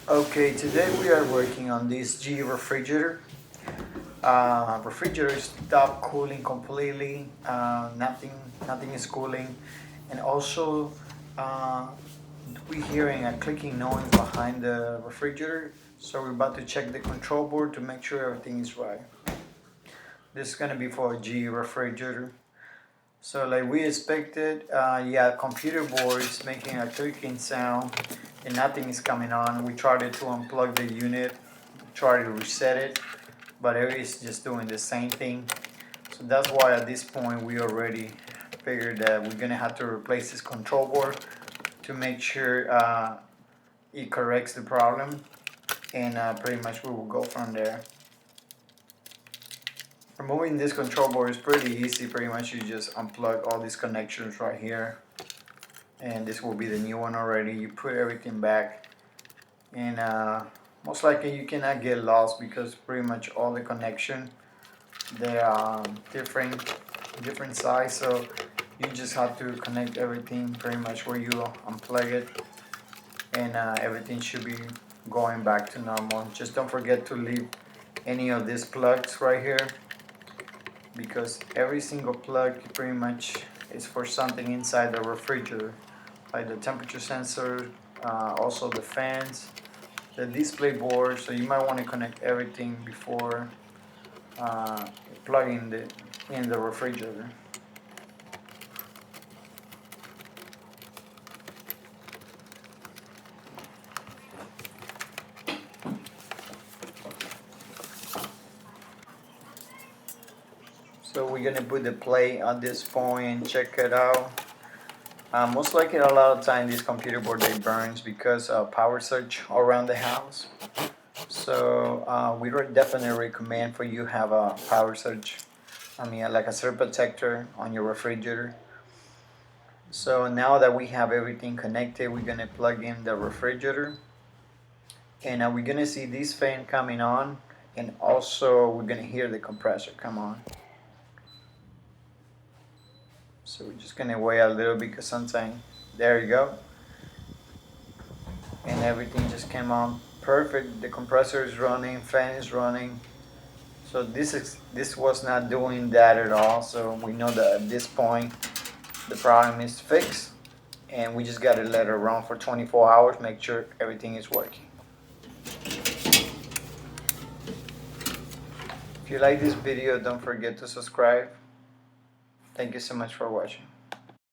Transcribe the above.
Okay, today we are working on this G refrigerator. Refrigerator stopped cooling completely. Nothing is cooling, and also uh, we hearing a clicking noise behind the refrigerator. So we're about to check the control board to make sure everything is right. This is gonna be for a G refrigerator. So like we expected, yeah, computer board is making a clicking sound and nothing is coming on. We tried to unplug the unit, try to reset it, but it is just doing the same thing. So that's why at this point we already figured that we're gonna have to replace this control board to make sure it corrects the problem, and pretty much we will go from there. Removing this control board is pretty easy. Pretty much you just unplug all these connections right here, and this will be the new one already. You put everything back, and most likely you cannot get lost because pretty much all the connection, they are different size, so you just have to connect everything pretty much where you unplug it, and everything should be going back to normal. Just don't forget to leave any of these plugs right here, because every single plug pretty much is for something inside the refrigerator, like the temperature sensor, also the fans, the display board. So you might want to connect everything before uh, plugging in the refrigerator. So we're gonna put the plate on this point and check it out. Most likely a lot of time this computer board they burns because of power surge around the house. So we definitely recommend for you have a power surge. I mean, like a surge protector on your refrigerator. So now that we have everything connected, we're gonna plug in the refrigerator, and we're gonna see this fan coming on, and also we're gonna hear the compressor come on. So we're just gonna wait a little bit because sometimes, there you go, and everything just came on perfect. The compressor is running, fan is running. So this was not doing that at all. So we know that at this point the problem is fixed, and we just gotta let it run for 24 hours, make sure everything is working. If you like this video, don't forget to subscribe. Thank you so much for watching.